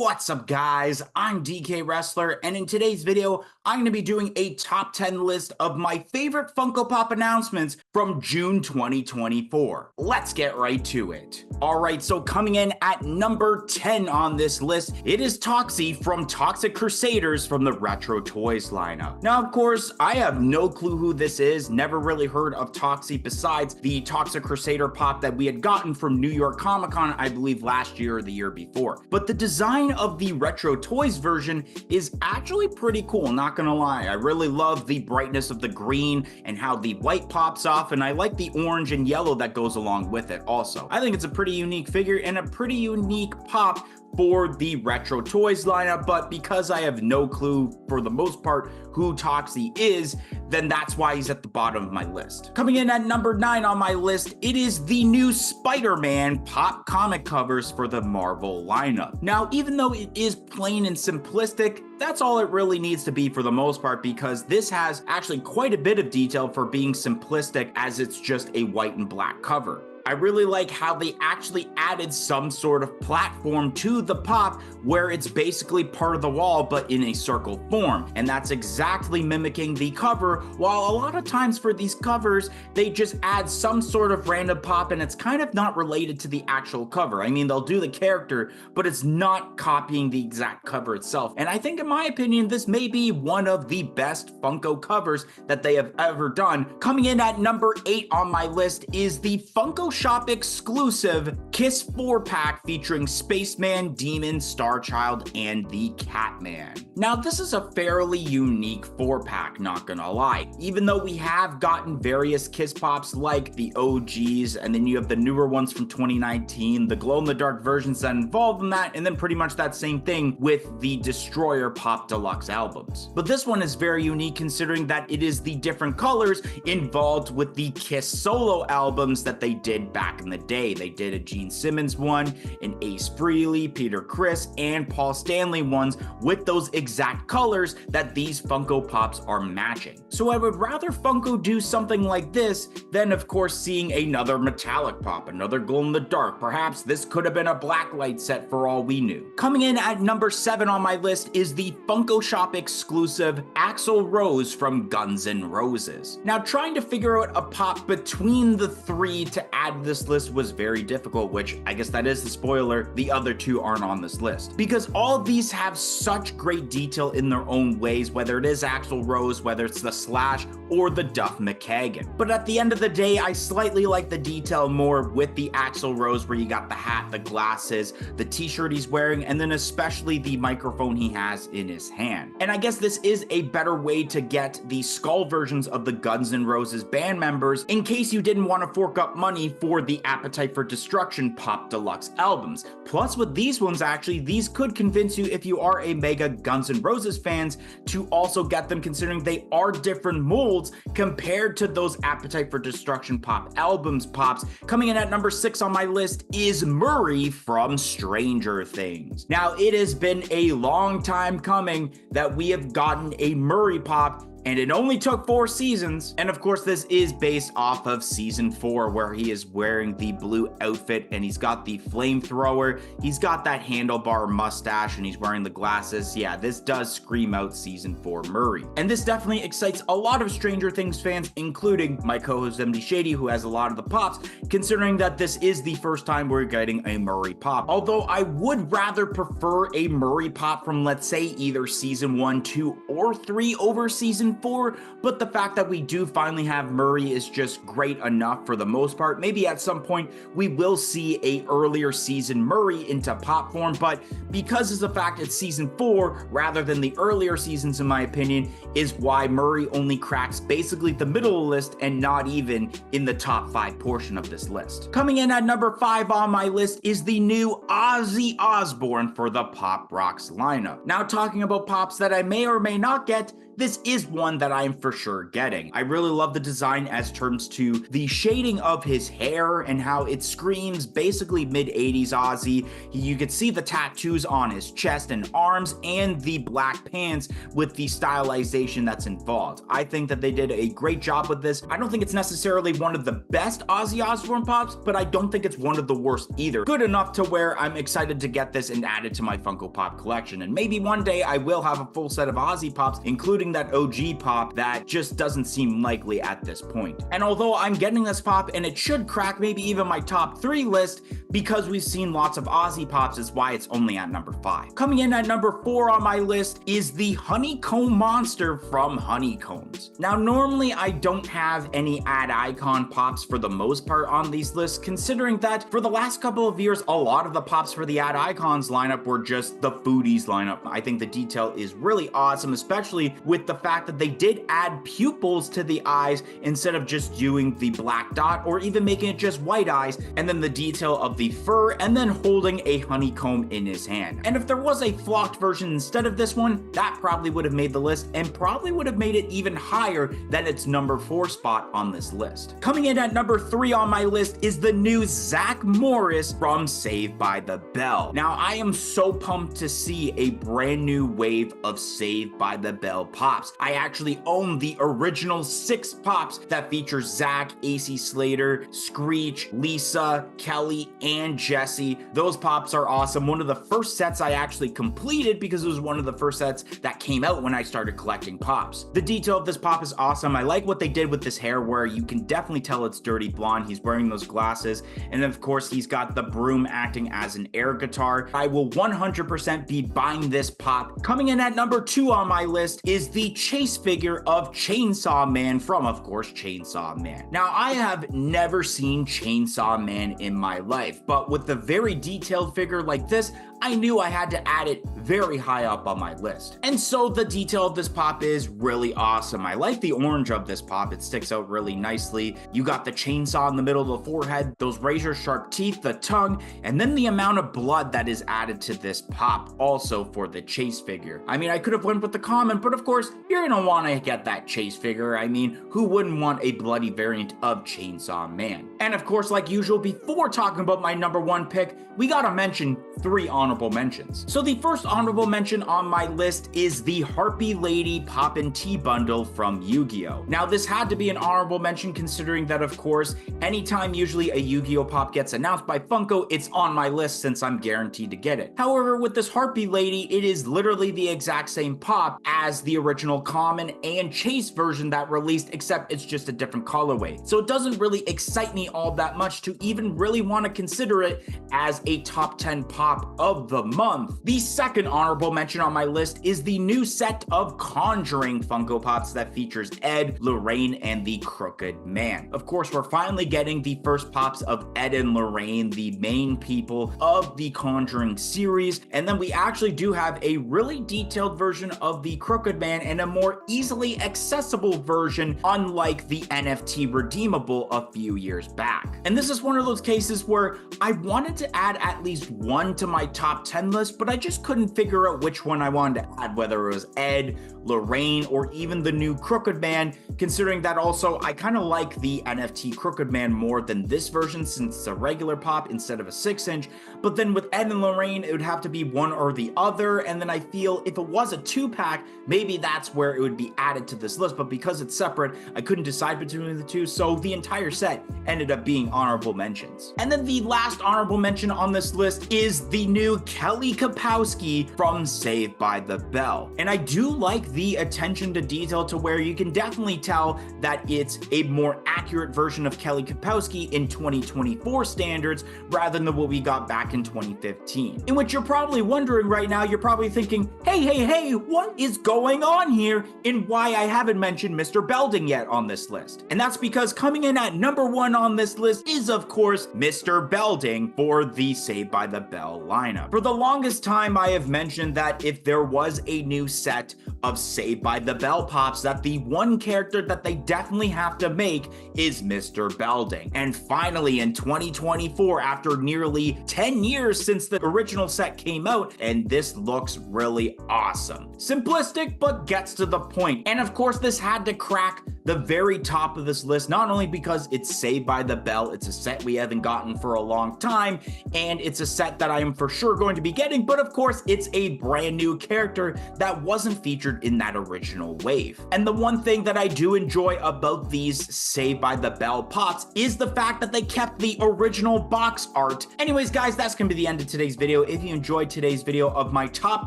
What's up, guys? I'm DK Wrestler, and in today's video, I'm going to be doing a top 10 list of my favorite Funko Pop announcements from June 2024. Let's get right to it. Alright, so coming in at number 10 on this list, it is Toxie from Toxic Crusaders from the Retro Toys lineup. Now, of course, I have no clue who this is, never really heard of Toxie besides the Toxic Crusader pop that we had gotten from New York Comic Con, I believe last year or the year before. But the design of the Retro Toys version is actually pretty cool, not gonna lie. I really love the brightness of the green and how the white pops off, and I like the orange and yellow that goes along with it also. I think it's a pretty unique figure and a pretty unique pop for the Retro Toys lineup, but because I have no clue for the most part who Toxie is, then that's why he's at the bottom of my list. Coming in at number 9 on my list, it is the new Spider-Man pop comic covers for the Marvel lineup. Now, even though it is plain and simplistic, that's all it really needs to be for the most part, because this has actually quite a bit of detail for being simplistic, as it's just a white and black cover. I really like how they actually added some sort of platform to the pop where it's basically part of the wall but in a circle form, and that's exactly mimicking the cover, while a lot of times for these covers they just add some sort of random pop and it's kind of not related to the actual cover. I mean, they'll do the character, but it's not copying the exact cover itself, and I think in my opinion this may be one of the best Funko covers that they have ever done. Coming in at number 8 on my list is the Funko Shop exclusive Kiss 4-pack featuring Spaceman, Demon, Starchild, and the Catman. Now, this is a fairly unique 4-pack, not gonna lie. Even though we have gotten various Kiss Pops like the OGs, and then you have the newer ones from 2019, the glow-in-the-dark versions that involve in that, and then pretty much that same thing with the Destroyer Pop Deluxe albums. But this one is very unique considering that it is the different colors involved with the Kiss solo albums that they did back in the day. They did a Gene Simmons one, an Ace Frehley, Peter Criss, and Paul Stanley ones with those exact colors that these Funko Pops are matching. So I would rather Funko do something like this than, of course, seeing another metallic pop, another glow in the dark. Perhaps this could have been a blacklight set for all we knew. Coming in at number 7 on my list is the Funko Shop exclusive Axl Rose from Guns N' Roses. Now, trying to figure out a pop between the three to add this list was very difficult, which I guess that is the spoiler, the other two aren't on this list. Because all of these have such great detail in their own ways, whether it is Axl Rose, whether it's the Slash, or the Duff McKagan. But at the end of the day, I slightly like the detail more with the Axl Rose, where you got the hat, the glasses, the t-shirt he's wearing, and then especially the microphone he has in his hand. And I guess this is a better way to get the skull versions of the Guns N' Roses band members in case you didn't want to fork up money for the Appetite for Destruction Pop Deluxe albums. Plus, with these ones, actually, these could convince you, if you are a mega Guns N' Roses fans, to also get them, considering they are different molds compared to those Appetite for Destruction Pop albums pops. Coming in at number 6 on my list is Murray from Stranger Things. Now, it has been a long time coming that we have gotten a Murray pop, and it only took 4 seasons. And of course, this is based off of season 4, where he is wearing the blue outfit and he's got the flamethrower, he's got that handlebar mustache, and he's wearing the glasses. Yeah, this does scream out season 4 Murray. And this definitely excites a lot of Stranger Things fans, including my co-host MD Shady, who has a lot of the pops, considering that this is the first time we're getting a Murray pop. Although I would rather prefer a Murray pop from, let's say, either season 1, 2, or 3 over season 4, but the fact that we do finally have Murray is just great enough for the most part. Maybe at some point we will see a earlier season Murray into pop form, but because of the fact it's season 4 rather than the earlier seasons, in my opinion, is why Murray only cracks basically the middle of the list and not even in the top 5 portion of this list. Coming in at number 5 on my list is the new Ozzy Osbourne for the Pop Rocks lineup. Now, talking about pops that I may or may not get, this is one that I am for sure getting. I really love the design as terms to the shading of his hair and how it screams basically mid-80s Aussie. You could see the tattoos on his chest and arms and the black pants with the stylization that's involved. I think that they did a great job with this. I don't think it's necessarily one of the best Ozzy Osbourne pops, but I don't think it's one of the worst either. Good enough to where I'm excited to get this and add it to my Funko Pop collection. And maybe one day I will have a full set of Ozzy Pops, including that OG pop that just doesn't seem likely at this point. And although I'm getting this pop and it should crack maybe even my top 3 list, because we've seen lots of Ozzy pops is why it's only at number 5. Coming in at number 4 on my list is the Honeycomb Monster from Honeycombs. Now normally I don't have any ad icon pops for the most part on these lists, considering that for the last couple of years a lot of the pops for the ad icons lineup were just the foodies lineup. I think the detail is really awesome, especially with the fact that they did add pupils to the eyes instead of just doing the black dot or even making it just white eyes, and then the detail of the fur and then holding a honeycomb in his hand. And if there was a flocked version instead of this one, that probably would have made the list and probably would have made it even higher than its number 4 spot on this list. Coming in at number 3 on my list is the new Zach Morris from Saved by the Bell. Now I am so pumped to see a brand new wave of Saved by the Bell pops. I actually own the original 6 pops that feature Zach, AC Slater, Screech, Lisa, Kelly, and Jesse. Those pops are awesome. One of the first sets I actually completed because it was one of the first sets that came out when I started collecting pops. The detail of this pop is awesome. I like what they did with this hair where you can definitely tell it's dirty blonde. He's wearing those glasses, and then of course he's got the broom acting as an air guitar. I will 100% be buying this pop. Coming in at number 2 on my list is the chase figure of Chainsaw Man from, of course, Chainsaw Man. Now, I have never seen Chainsaw Man in my life, but with a very detailed figure like this, I knew I had to add it very high up on my list. And so the detail of this pop is really awesome. I like the orange of this pop. It sticks out really nicely. You got the chainsaw in the middle of the forehead, those razor sharp teeth, the tongue, and then the amount of blood that is added to this pop also for the chase figure. I mean, I could have went with the common, but of course, you're gonna want to get that chase figure. I mean, who wouldn't want a bloody variant of Chainsaw Man? And of course, like usual, before talking about my number 1 pick, we gotta mention 3 honorable mentions. So the first honorable mention on my list is the Harpy Lady Poppin' Tea Bundle from Yu-Gi-Oh! Now this had to be an honorable mention considering that of course, anytime usually a Yu-Gi-Oh! Pop gets announced by Funko, it's on my list since I'm guaranteed to get it. However, with this Harpy Lady, it is literally the exact same pop as the original common and chase version that released, except it's just a different colorway. So it doesn't really excite me all that much to even really want to consider it as a top 10 pop of the month. The second honorable mention on my list is the new set of Conjuring Funko Pops that features Ed, Lorraine, and the Crooked Man. Of course, we're finally getting the first pops of Ed and Lorraine, the main people of the Conjuring series, and then we actually do have a really detailed version of the Crooked Man and a more easily accessible version, unlike the NFT redeemable a few years back. And this is one of those cases where I wanted to add at least one to my top 10 list, but I just couldn't figure out which one I wanted to add, whether it was Ed, Lorraine, or even the new Crooked Man, considering that also I kind of like the NFT Crooked Man more than this version since it's a regular pop instead of a 6-inch, but then with Ed and Lorraine, it would have to be one or the other, and then I feel if it was a 2-pack, maybe that's where it would be added to this list, but because it's separate, I couldn't decide between the two, so the entire set ended up being honorable mentions. And then the last honorable mention on this list is the new Kelly Kapowski from Saved by the Bell. And I do like the attention to detail to where you can definitely tell that it's a more accurate version of Kelly Kapowski in 2024 standards rather than what we got back in 2015. In which you're probably wondering right now, you're probably thinking, hey, what is going on here and why I haven't mentioned Mr. Belding yet on this list? And that's because coming in at number 1 on this list is of course Mr. Belding for the Saved by the Bell lineup. For the longest time, I have mentioned that if there was a new set of Saved by the Bell pops, that the one character that they definitely have to make is Mr. Belding. And finally in 2024, after nearly 10 10 years since the original set came out, and this looks really awesome. Simplistic, but gets to the point. And of course, this had to crack the very top of this list, not only because it's Saved by the Bell, it's a set we haven't gotten for a long time, and it's a set that I am for sure going to be getting, but of course, it's a brand new character that wasn't featured in that original wave. And the one thing that I do enjoy about these Saved by the Bell pops is the fact that they kept the original box art. Anyways, guys, that's gonna be the end of today's video. If you enjoyed today's video of my top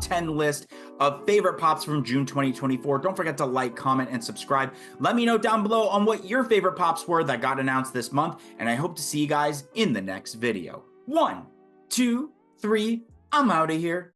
10 list of favorite pops from June 2024, don't forget to like, comment, and subscribe. Let me know down below on what your favorite pops were that got announced this month, and I hope to see you guys in the next video. 1, 2, 3, I'm out of here.